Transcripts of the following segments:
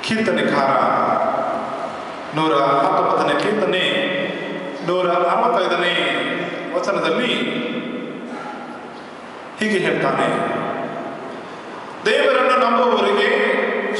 ಕೀರ್ತನೆಕಾರ 119ನೇ ಕೀರ್ತನೆ 165ನೇ ವಚನದಲ್ಲಿ ಹೀಗೆ ಹೇಳ್ತಾನೆ, ದೇವರನ್ನು ನಂಬುವವರಿಗೆ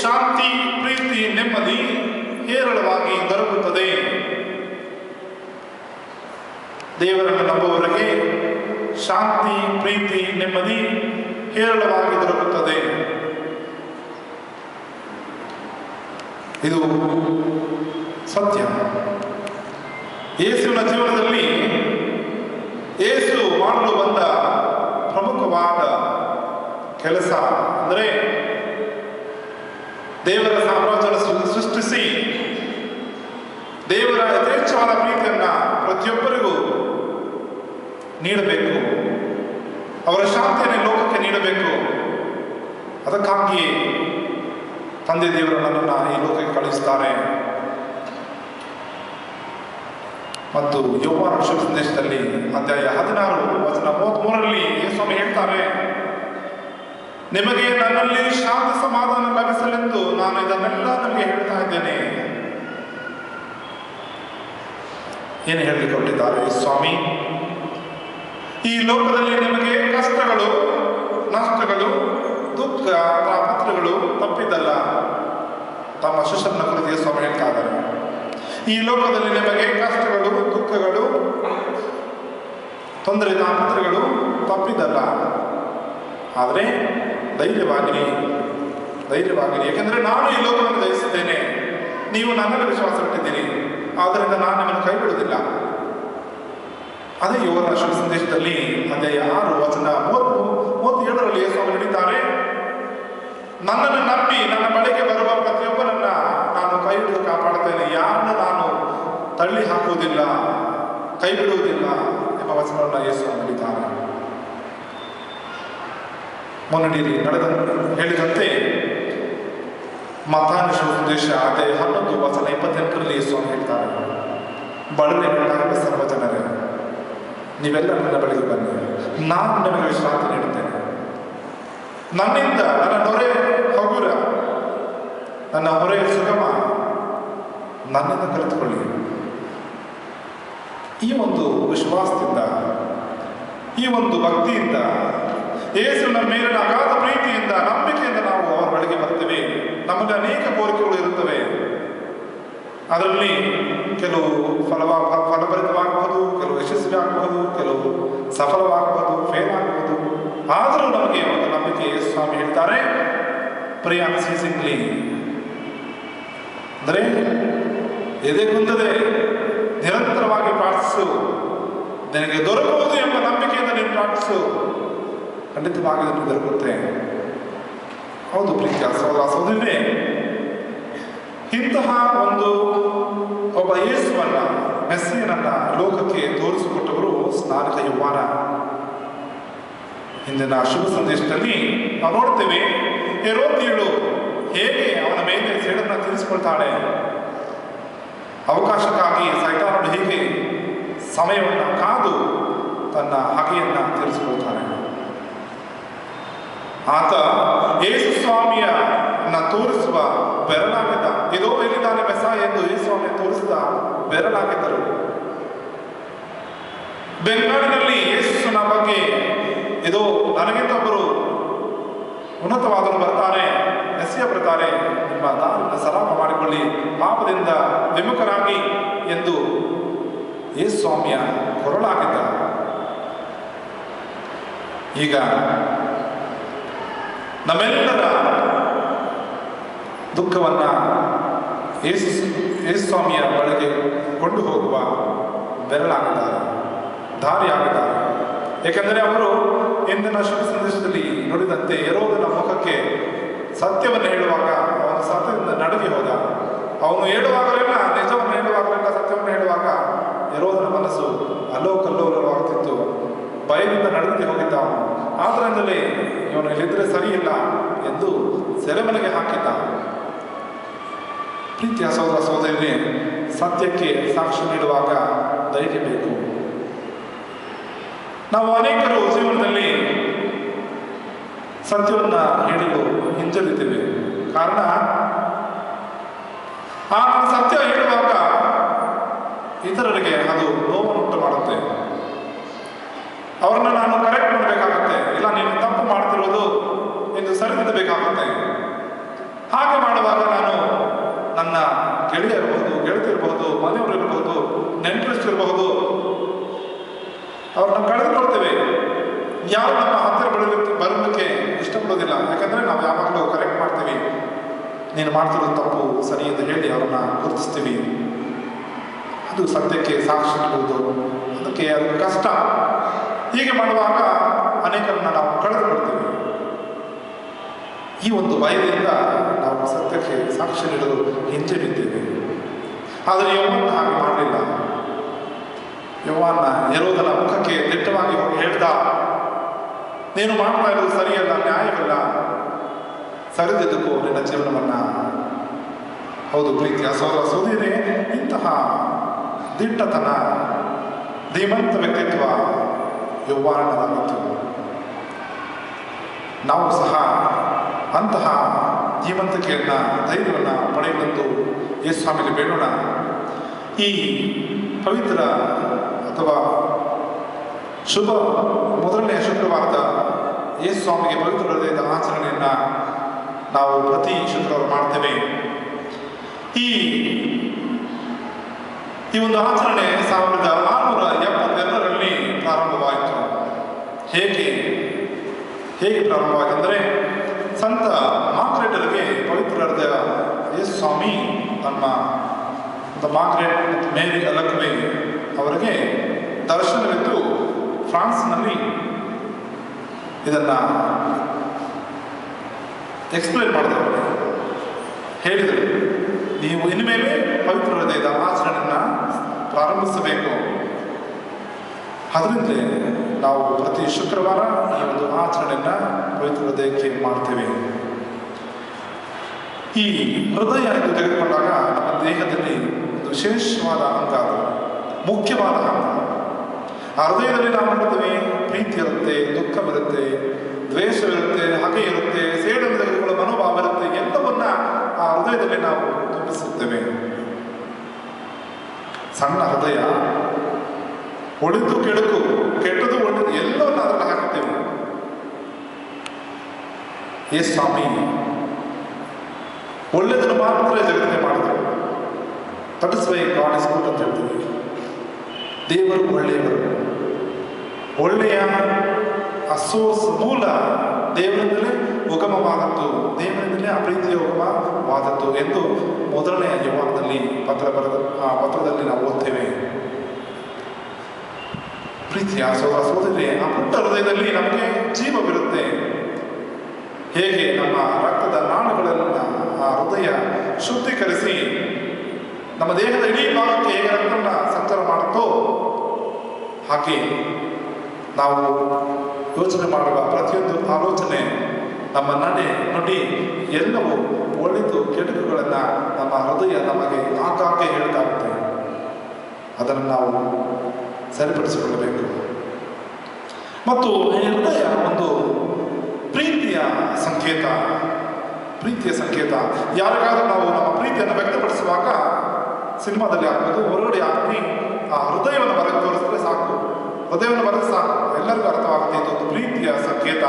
ಶಾಂತಿ, ಪ್ರೀತಿ, ನೆಮ್ಮದಿ ಹೇರಳವಾಗಿ ದೊರಕುತ್ತದೆ. ದೇವರನ್ನು ನಂಬುವವರಿಗೆ ಶಾಂತಿ, ಪ್ರೀತಿ, ನೆಮ್ಮದಿ ಹೇರಳವಾಗಿ ದೊರಕುತ್ತದೆ. ಇದು ಸತ್ಯ. ಯೇಸುವಿನ ಜೀವನದಲ್ಲಿ ಯೇಸು ಮಾಡಲು ಬಂದ ಪ್ರಮುಖವಾದ ಕೆಲಸ ಅಂದರೆ ದೇವರ ಸಾಮ್ರಾಜ್ಯವನ್ನು ಸೃಷ್ಟಿಸಿ ದೇವರ ಯಥೇಚ್ಛವಾದ ಪ್ರೀತಿಯನ್ನ ಪ್ರತಿಯೊಬ್ಬರಿಗೂ ನೀಡಬೇಕು, ಅವರ ಶಾಂತಿಯನ್ನು ಲೋಕಕ್ಕೆ ನೀಡಬೇಕು. ಅದಕ್ಕಾಗಿಯೇ ತಂದೆ ದೇವರು ನನ್ನನ್ನು ಈ ಲೋಕಕ್ಕೆ ಕಳುಹಿಸ್ತಾರೆ. ಮತ್ತು ಯೋಹಾನ ಶುಭ ಸಂದೇಶದಲ್ಲಿ ಅಧ್ಯಾಯ 16 ವಚನ 33ರಲ್ಲಿ ಯೇಸು ಹೇಳ್ತಾರೆ, ನಿಮಗೆ ನನ್ನಲ್ಲಿ ಶಾಂತಿ ಸಮಾಧಾನ ಲಭಿಸಲೆಂದು ನಾನು ಇದನ್ನೆಲ್ಲ ನಿಮಗೆ ಹೇಳ್ತಾ ಇದ್ದೇನೆ. ಏನು ಹೇಳಲಿಕ್ಕೆ ಹೊರಟಿದ್ದಾರೆ ಸ್ವಾಮಿ? ಈ ಲೋಕದಲ್ಲಿ ನಿಮಗೆ ಕಷ್ಟಗಳು, ನಷ್ಟಗಳು, ದುಃಖ, ತಾಪತ್ರಗಳು ತಪ್ಪಿದ್ದಲ್ಲ. ತಮ್ಮ ಶಿಷ್ಯರನ್ನ ಕುರಿತು ಸ್ವಾಮಿ ಹೇಳ್ತಾ ಇದ್ದಾರೆ, ಈ ಲೋಕದಲ್ಲಿ ನಿಮಗೆ ಕಷ್ಟಗಳು, ದುಃಖಗಳು, ತೊಂದರೆ, ತಾಪತ್ರಗಳು ತಪ್ಪಿದ್ದಲ್ಲ. ಆದರೆ ಧೈರ್ಯವಾಗಿರಿ, ಏಕೆಂದರೆ ನಾನು ಈ ಲೋಕವನ್ನು ಜಯಿಸಿದ್ದೇನೆ. ನೀವು ನನ್ನಲ್ಲಿ ವಿಶ್ವಾಸ ಇಟ್ಟಿದ್ದೀರಿ, ಆದ್ದರಿಂದ ನಾನು ನಿಮ್ಮನ್ನು ಕೈ ಬಿಡುವುದಿಲ್ಲ. ಅದೇ ಯೋಹಾನ ಶುಭ ಸಂದೇಶದಲ್ಲಿ ಅಧ್ಯಾಯ 6 ವಚನ 37ರಲ್ಲಿ ಸ್ವಾಮಿ ಹೇಳಿದ್ದಾರೆ, ನನ್ನನ್ನು ನಂಬಿ ನನ್ನ ಬಳಿಗೆ ಬರುವ ಪ್ರತಿಯೊಬ್ಬರನ್ನ ನಾನು ಕೈ ಹಿಡಿದು ಕಾಪಾಡುತ್ತೇನೆ, ಯಾರನ್ನು ನಾನು ತಳ್ಳಿ ಹಾಕುವುದಿಲ್ಲ, ಕೈ ಬಿಡುವುದಿಲ್ಲ ಎಂಬ ವಚನವನ್ನು ಯೇಸು ಹೇಳಿದ್ದಾರೆ. ಮುನ್ನಡೆಯಲ್ಲಿ ಹೇಳಿದಂತೆ ಮತ್ತಾಯನ ಶುಭ ಸಂದೇಶ ಅಧ್ಯಾಯ 11 ವಚನ 28ರಲ್ಲಿ ಯೇಸು ಹೇಳ್ತಾರೆ, ಬಳಲಿನ ಸರ್ವ ಜನರೇ, ನೀವೆಲ್ಲ ನನ್ನ ಬಳಿಗೆ ಬನ್ನಿ, ನಾನು ನಿಮಗೆ ವಿಶ್ರಾಂತಿ ನೀಡುತ್ತೇನೆ. ನನ್ನಿಂದ ನನ್ನ ನೊರೆ ಹಗುರ, ನನ್ನ ಹೊರೆ ಸುಗಮ, ನನ್ನಿಂದ ಕಲಿತುಕೊಳ್ಳಿ. ಈ ಒಂದು ವಿಶ್ವಾಸದಿಂದ, ಈ ಒಂದು ಭಕ್ತಿಯಿಂದ, ಯೇಸುವಿನ ಮೇಲಿನ ಅಗಾಧ ಪ್ರೀತಿಯಿಂದ, ನಂಬಿಕೆಯಿಂದ ನಾವು ಅವರ ಬಳಿಗೆ ಬರ್ತೇವೆ. ನಮಗೆ ಅನೇಕ ಕೋರಿಕೆಗಳು ಇರುತ್ತವೆ. ಅದರಲ್ಲಿ ಕೆಲವು ಫಲಭರಿತವಾಗಬಹುದು, ಕೆಲವು ಯಶಸ್ವಿ ಆಗಬಹುದು, ಕೆಲವು ಸಫಲವಾಗಬಹುದು, ಫೇಲ್ ಆಗಬಹುದು. ಆದರೂ ನಮಗೆ ಒಂದು ನಂಬಿಕೆ ಸ್ವಾಮಿ ಹೇಳ್ತಾರೆ, ಪ್ರೇ ಅನ್ಸೀಸಿಂಗ್ಲಿ, ಅಂದರೆ ಎದೆಗುಂದದೆ ನಿರಂತರವಾಗಿ ಪ್ರಾರ್ಥಿಸು, ನಿನಗೆ ದೊರಕುವುದು ಎಂಬ ನಂಬಿಕೆಯಿಂದ ನೀನು ಪ್ರಾರ್ಥಿಸು, ಖಂಡಿತವಾಗಿ ನಿನಗೆ ದೊರಕುತ್ತೆ. ಹೌದು ಪ್ರೀತಿಯ ಸಹೋದರ ಸಹೋದರರೇ, ಇಂತಹ ಒಬ್ಬ ಯೇಸುವನ್ನ, ಮೆಸ್ಸಿಯನನ್ನ ಲೋಕಕ್ಕೆ ತೋರಿಸಿಕೊಟ್ಟವರು ಸ್ನಾನಿಕ ಯೋಹಾನ. ಹಿಂದಿನ ಶುಭ ಸಂದೇಶದಲ್ಲಿ ನಾವು ನೋಡ್ತೇವೆ, ಹೆರೋದ್ಯಳು ಹೇಗೆ ಅವನ ಮೇಲೆ ಸೇಡನ್ನು ತೀರಿಸಿಕೊಳ್ತಾಳೆ. ಅವಕಾಶಕ್ಕಾಗಿ ಸೈತಾನನು ಹೀಗೆ ಸಮಯವನ್ನು ಕಾದು ತನ್ನ ಹಗೆಯನ್ನು ತೀರಿಸಿಕೊಳ್ತಾನೆ. ಆತ ಯೇಸು ಸ್ವಾಮಿಯನ್ನ ತೋರಿಸುವ ಬೆರಳಾಗಿದ್ದ. ಇದೋ ಎಲ್ಲಿದ್ದಾನೆ ಮೆಸ್ಸಾಯ ಎಂದು ಯೇಸು ಸ್ವಾಮಿಯ ತೋರಿಸಿದ ಬೆರಳಾಗಿದ್ದರು. ಬೆಂಗಾಡಿನಲ್ಲಿ ಯೇಸುವಿನ ಬಗ್ಗೆ ಇದೋ ನನಗಿಂತ ಒಬ್ಬರು ಉನ್ನತವಾದರು ಬರ್ತಾರೆ, ಮೆಸ್ಸಿಯ ಬರ್ತಾರೆ, ನಿಮ್ಮ ದಾರಿಯನ್ನು ಸಲಾಮ ಮಾಡಿಕೊಳ್ಳಿ, ಪಾಪದಿಂದ ವಿಮುಖರಾಗಿ ಎಂದು ಯೇಸು ಸ್ವಾಮಿಯ ಕೊರಳಾಗಿದ್ದ. ಈಗ ನಮ್ಮೆಲ್ಲರ ದುಃಖವನ್ನ ಯೇಸು ಸ್ವಾಮಿಯ ಬಳಿಗೆ ಕೊಂಡು ಹೋಗುವ ಬೆರಳಾಗಿದ್ದಾರೆ, ದಾರಿಯಾಗಿದ್ದಾರೆ. ಏಕೆಂದರೆ ಅವರು ಇಂದಿನ ಶುಭ ಸಂದೇಶದಲ್ಲಿ ನುಡಿದಂತೆ ಹೆರೋದನ ಮುಖಕ್ಕೆ ಸತ್ಯವನ್ನು ಹೇಳುವಾಗ ಅವನು ಸತ್ಯದಿಂದ ನಡುಗಿ ಹೋದ. ಅವನು ಹೇಳುವಾಗಲೆಲ್ಲ, ನಿಜವನ್ನು ಹೇಳುವಾಗಲೆಲ್ಲ, ಸತ್ಯವನ್ನು ಹೇಳುವಾಗ ಹೆರೋದನ ಮನಸ್ಸು ಅಲ್ಲೋಕಲ್ಲೋಲವಾಗುತ್ತಿತ್ತು, ಭಯದಿಂದ ನಡುಗಿ ಹೋಗಿದ್ದ. ಆದ್ದರಿಂದಲೇ ಇವನು ಇಲ್ಲಿದ್ರೆ ಸರಿಯಿಲ್ಲ ಎಂದು ಸೆರೆಮನೆಗೆ ಹಾಕಿದ್ದ. ಪ್ರೀತಿಯ ಸಹೋದರ ಸಹೋದರರೇ, ಸತ್ಯಕ್ಕೆ ಸಾಕ್ಷಿ ನೀಡುವಾಗ ಧೈರ್ಯ ಬೇಕು. ನಾವು ಅನೇಕರು ಜೀವನದಲ್ಲಿ ಸತ್ಯವನ್ನು ಹೇಳಲು ಹಿಂಜರಿತೇವೆ. ಕಾರಣ ಆ ಸತ್ಯ ಹೇಳುವಾಗ ಇತರರಿಗೆ ಅದು ನೋವುಂಟು ಮಾಡುತ್ತೆ. ಅವರನ್ನು ನಾನು ಕರೆಕ್ಟ್ ಮಾಡಬೇಕಾಗುತ್ತೆ, ಇಲ್ಲ ನೀನು ತಪ್ಪು ಮಾಡ್ತಿರೋದು ಎಂದು ಸರಿದಿದ್ದಬೇಕಾಗುತ್ತೆ. ಹಾಗೆ ಮಾಡುವಾಗ ನಾನು ನನ್ನ ಗೆಳೆಯ ಇರಬಹುದು, ಗೆಳತಿ ಇರಬಹುದು, ಮನೆಯವರು ಇರಬಹುದು, ನೆಂಟರಿಷ್ಟಿರಬಹುದು, ಅವ್ರನ್ನ ಕಳೆದುಕೊಳ್ತೇವೆ. ಯಾರು ನಮ್ಮ ಹತ್ತಿರ ಬರಲಿಕ್ಕೆ ಇಷ್ಟಪಡೋದಿಲ್ಲ. ಯಾಕಂದರೆ ನಾವು ಯಾವಾಗಲೂ ಕರೆಕ್ಟ್ ಮಾಡ್ತೀವಿ, ನೀನು ಮಾಡ್ತಿರೋದು ತಪ್ಪು ಸರಿ ಎಂದು ಹೇಳಿ ಅವ್ರನ್ನ ಗುರುತಿಸ್ತೀವಿ. ಅದು ಸತ್ಯಕ್ಕೆ ಸಾಕ್ಷಿ ನೀಡುವುದು, ಅದಕ್ಕೆ ಅದು ಕಷ್ಟ. ಹೀಗೆ ಮಾಡುವಾಗ ಅನೇಕರನ್ನ ನಾವು ಕಳೆದುಕೊಳ್ತೀವಿ. ಈ ಒಂದು ಭಯದಿಂದ ನಾವು ಸತ್ಯಕ್ಕೆ ಸಾಕ್ಷಿ ನೀಡಲು ಹಿಂಜರಿದ್ದೇವೆ. ಆದರೆ ಯೌವನ ಹಾಗೆ ಮಾಡಲಿಲ್ಲ. ಯೌವನ ಹೆರೋದನ ಮುಖಕ್ಕೆ ದಿಟ್ಟವಾಗಿ ಹೋಗಿ ಹೇಳ್ದ, ನೀನು ಮಾಡ್ತಾ ಇರೋದು ಸರಿಯಲ್ಲ, ನ್ಯಾಯವಲ್ಲ, ಸರಿದಿದ್ದಕ್ಕೂ ನಿನ್ನ ಜೀವನವನ್ನ. ಹೌದು ಪ್ರೀತಿಯ ಸೋದರ ಸೋದರಿಯರೇ, ಇಂತಹ ದಿಟ್ಟತನ, ಧೀಮಂತ ವ್ಯಕ್ತಿತ್ವ ಯೌವನದಾಗಿತ್ತು. ನಾವು ಸಹ ಅಂತಹ ಧೀಮಂತಿಕೆಯನ್ನ, ಧೈರ್ಯವನ್ನು ಪಡೆಯಲೆಂದು ಯೇಸು ಸ್ವಾಮಿಗೆ ಬೇಡೋಣ. ಈ ಪವಿತ್ರ ಅಥವಾ ಶುಭ ಮೊದಲನೆಯ ಶುಕ್ರವಾರದ ಯೇಸು ಸ್ವಾಮಿಗೆ ಪವಿತ್ರ ಹೃದಯದ ಆಚರಣೆಯನ್ನ ನಾವು ಪ್ರತಿ ಶುಕ್ರವಾರ ಮಾಡ್ತೇವೆ. ಈ ಒಂದು ಆಚರಣೆ 1672ರಲ್ಲಿ ಪ್ರಾರಂಭವಾಯಿತು. ಹೇಗೆ ಪ್ರಾರಂಭವಾಯಿತೆಂದರೆ, ಸಂತ ಮಾರ್ಗ್ರೆಟರಿಗೆ ಪವಿತ್ರ ಹೃದಯ ಯೇಸು ಸ್ವಾಮಿ ನಮ್ಮ ಮಾರ್ಗ್ರೆಟ್ ಮತ್ತು ಮೇರಿ ಅಲಕ್ವೆ ಅವರಿಗೆ ದರ್ಶನವಿದ್ದು ಫ್ರಾನ್ಸ್ನಲ್ಲಿ ಇದನ್ನು ಎಕ್ಸ್ಪ್ಲೇನ್ ಮಾಡಿದವರು. ಹೇಳಿದರು, ನೀವು ಇನ್ಮೇಲೆ ಪವಿತ್ರ ಹೃದಯದ ಆಚರಣೆಯನ್ನು ಪ್ರಾರಂಭಿಸಬೇಕು. ಅದರಿಂದ ನಾವು ಪ್ರತಿ ಶುಕ್ರವಾರ ಈ ಒಂದು ಆಚರಣೆಯನ್ನು ಪವಿತ್ರ ಹೃದಯಕ್ಕೆ ಮಾಡ್ತೇವೆ. ಈ ಹೃದಯ ಎಂದು ತೆಗೆದುಕೊಂಡಾಗ ನಮ್ಮ ದೇಹದಲ್ಲಿ ಒಂದು ವಿಶೇಷವಾದ ಅಂಗ, ಅದು ಮುಖ್ಯವಾದ ಅಂಗ. ಆ ಹೃದಯದಲ್ಲಿ ನಾವು ನೋಡ್ತೇವೆ, ಪ್ರೀತಿ ಇರುತ್ತೆ, ದುಃಖವಿರುತ್ತೆ, ದ್ವೇಷವಿರುತ್ತೆ, ಹಗೆ ಇರುತ್ತೆ, ಸೇಡನ್ನು ತೆಗೆದುಕೊಳ್ಳುವ ಮನೋಭಾವ ಇರುತ್ತೆ. ಎಲ್ಲವನ್ನ ಆ ಹೃದಯದಲ್ಲಿ ನಾವು ತುಂಬಿಸುತ್ತೇವೆ. ಸಣ್ಣ ಹೃದಯ, ಒಳಿತು ಕೆಡುಕು, ಕೆಟ್ಟದು ಒಳ್ಳೆದು ಎಲ್ಲವನ್ನ ಅದರಲ್ಲಿ ಹಾಕುತ್ತೇವೆ. ಯೇಸು ಸ್ವಾಮಿ ಒಳ್ಳೆಯದನ್ನು ಮಾತ್ರ ಜಗತ್ತಿಗೆ ಮಾಡಿದರು. That is why god is good ಅಂತ ಹೇಳ್ತೀವಿ. ದೇವರು ಒಳ್ಳೆಯವರು. ಒಳ್ಳೆಯ ಆ ಸೋರ್ಸ್, ಮೂಲ ದೇವರಿಂದಲೇ ಉಗಮವಾದದ್ದು, ದೇವರಿಂದಲೇ ಆ ಪ್ರೀತಿಯ ಉಗಮವಾದದ್ದು ಎಂದು ಮೊದಲನೆಯ ಯೌವನದಲ್ಲಿ ಪತ್ರದಲ್ಲಿ ನಾವು ಓದ್ತೇವೆ. ಪ್ರೀತಿಯ ಸೋದರ ಸೋದರಿ, ಆ ಪುಟ್ಟ ಹೃದಯದಲ್ಲಿ ನಮಗೆ ಜೀವವಿರುತ್ತೆ. ಹೇಗೆ ನಮ್ಮ ರಕ್ತದ ನಾಳುಗಳನ್ನು ಆ ಹೃದಯ ಶುದ್ಧೀಕರಿಸಿ ನಮ್ಮ ದೇಹದ ಇಡೀ ಭಾಗಕ್ಕೆ ಹೇಗೆ ರಕ್ತವನ್ನು ಸಂಚಾರ ಮಾಡುತ್ತೋ, ಹಾಗೆ ನಾವು ಯೋಚನೆ ಮಾಡುವ ಪ್ರತಿಯೊಂದು ಆಲೋಚನೆ, ನಮ್ಮ ನಡೆ ನುಡಿ ಎಲ್ಲವೂ ಒಳಿತು ಕೆಡುಕುಗಳನ್ನು ನಮ್ಮ ಹೃದಯ ನಮಗೆ ಆಗಾಗ್ಗೆ ಹೇಳ್ತಾಗುತ್ತೆ. ಅದನ್ನು ನಾವು ಸರಿಪಡಿಸಿಕೊಳ್ಳಬೇಕು. ಮತ್ತು ಈ ಹೃದಯ ಒಂದು ಪ್ರೀತಿಯ ಸಂಕೇತ. ಯಾರಿಗಾದ್ರೂ ನಾವು ನಮ್ಮ ಪ್ರೀತಿಯನ್ನು ವ್ಯಕ್ತಪಡಿಸುವಾಗ ಸಿನಿಮಾದಲ್ಲಿ ಆಗ್ಬೋದು, ಹೊರಗಡೆ ಹಾಕಿ ಆ ಹೃದಯವನ್ನು ಬರೆದು ತೋರಿಸಿದ್ರೆ ಸಾಕು, ಹೃದಯವನ್ನು ಬರೆದು ಸಾಕು, ಎಲ್ಲರಿಗೂ ಅರ್ಥವಾಗುತ್ತೆ ಇದೊಂದು ಪ್ರೀತಿಯ ಸಂಕೇತ.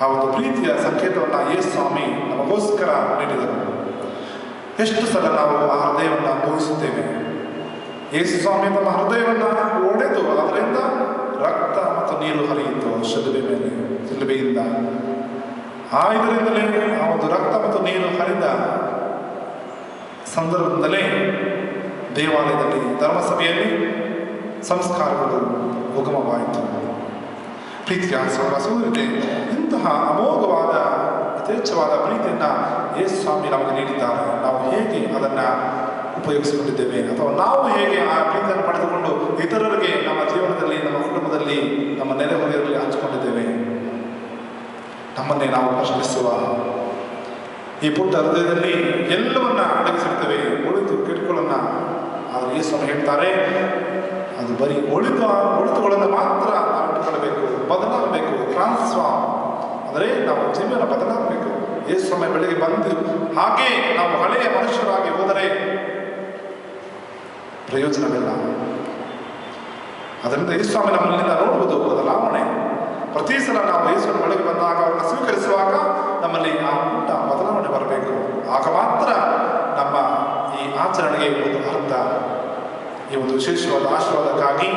ಆ ಒಂದು ಪ್ರೀತಿಯ ಸಂಕೇತವನ್ನು ಯೇಸು ಸ್ವಾಮಿ ನಮಗೋಸ್ಕರ ನೀಡಿದರು. ಎಷ್ಟು ಸಲ ನಾವು ಆ ಹೃದಯವನ್ನು ತೋರಿಸುತ್ತೇವೆ. ಯೇಸು ಸ್ವಾಮಿ ತಮ್ಮ ಹೃದಯವನ್ನು ಒಡೆದು ಅದರಿಂದ ರಕ್ತ ಮತ್ತು ನೀರು ಹರಿಯಿತು ಶಿಲುಬೆಯಿಂದ. ಇದರಿಂದಲೇ ಆ ಒಂದು ರಕ್ತ ಮತ್ತು ನೀರು ಹರಿದ ಸಂದರ್ಭದಲ್ಲೇ ದೇವಾಲಯದಲ್ಲಿ, ಧರ್ಮಸಭೆಯಲ್ಲಿ ಸಂಸ್ಕಾರಗಳು ಉಗಮವಾಯಿತು. ಪ್ರೀತಿಯ ಸಹೋದರರೇ, ಇಂತಹ ಅಮೋಘವಾದ ಯಥೇಚ್ಛವಾದ ಪ್ರೀತಿಯನ್ನು ಯೇಸು ಸ್ವಾಮಿ ನಮಗೆ ನೀಡಿದ್ದಾರೆ. ನಾವು ಹೇಗೆ ಅದನ್ನು ಉಪಯೋಗಿಸಿಕೊಂಡಿದ್ದೇವೆ, ಅಥವಾ ನಾವು ಹೇಗೆ ಆ ಪ್ರೀತಿಯನ್ನು ಪಡೆದುಕೊಂಡು ಇತರರಿಗೆ ನಮ್ಮ ಜೀವನದಲ್ಲಿ, ನಮ್ಮ ಕುಟುಂಬದಲ್ಲಿ, ನಮ್ಮ ನೆರೆಹೊರೆಯಲ್ಲಿ ಹಂಚಿಕೊಂಡಿದ್ದೇವೆ. ನಮ್ಮನ್ನೇ ನಾವು ಪ್ರಶ್ನಿಸುವ ಈ ಪುಟ್ಟ ಹೃದಯದಲ್ಲಿ ಎಲ್ಲವನ್ನ ಅಡಗಿಸಿರ್ತೇವೆ, ಒಳಿತು ಕೆಡುಕುಗಳನ್ನು. ಆದರೆ ಯೇಸು ಹೇಳ್ತಾರೆ, ಅದು ಬರೀ ಒಳಿತುಗಳನ್ನು ಮಾತ್ರ ನಾವು ಇಟ್ಟುಕೊಳ್ಳಬೇಕು, ಬದಲಾಗಬೇಕು. ಟ್ರಾನ್ಸ್ಫಾರ್ಮ್ ಅಂದರೆ ನಾವು ಜೀವನ ಬದಲಾಗಬೇಕು. ಯೇಸು ಸ್ವಾಮಿ ಬೆಳಗ್ಗೆ ಬಂದು ಹಾಗೆ ನಾವು ಹಳೆಯ ಮನುಷ್ಯರಾಗಿ ಹೋದರೆ ಪ್ರಯೋಜನವಿಲ್ಲ. ಅದರಿಂದ ಯೇಸು ಸ್ವಾಮಿ ನಮ್ಮಲ್ಲಿಂದ ನೋಡುವುದು ಬದಲಾವಣೆ. ಪ್ರತಿ ಸಲ ನಾವು ಯೇಸುವಿನ ಬಳಿಗೆ ಬಂದಾಗ ಅವರನ್ನು ಸ್ವೀಕರಿಸುವಾಗ ನಮ್ಮಲ್ಲಿ ಆ ಪುಟ್ಟ ಬದಲಾವಣೆ ಬರಬೇಕು. ಆಗ ಮಾತ್ರ ನಮ್ಮ ಈ ಆಚರಣೆಗೆ ಒಂದು ಅರ್ಥ. ಈ ಒಂದು ವಿಶೇಷವಾದ ಆಶೀರ್ವಾದಕ್ಕಾಗಿ,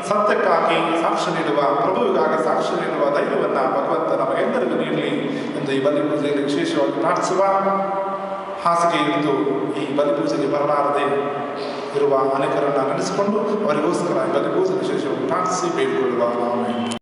ಸತ್ಯಕ್ಕಾಗಿ ಸಾಕ್ಷಿ ನೀಡುವ, ಪ್ರಭುವಿಗಾಗಿ ಸಾಕ್ಷಿ ನೀಡುವ ಧೈರ್ಯವನ್ನು ಭಗವಂತ ನಮಗೆಲ್ಲರಿಗೂ ನೀಡಲಿ ಎಂದು ಈ ಬಲಿ ಪೂಜೆಯಲ್ಲಿ ವಿಶೇಷವಾಗಿ ಪ್ರಾರ್ಥಿಸುವ. ಹಾಸಿಗೆ ಹಿಡಿದು ಈ ಬಲಿ ಪೂಜೆಗೆ ಬರಲಾರದೆ ಇರುವ ಅನೇಕರನ್ನು ನೆನೆಸಿಕೊಂಡು ಅವರಿಗೋಸ್ಕರ ಈ ಬಲಿ ಪೂಜೆ ವಿಶೇಷವಾಗಿ ಪ್ರಾರ್ಥಿಸಿ ಬೇಡಿಕೊಳ್ಳುವ.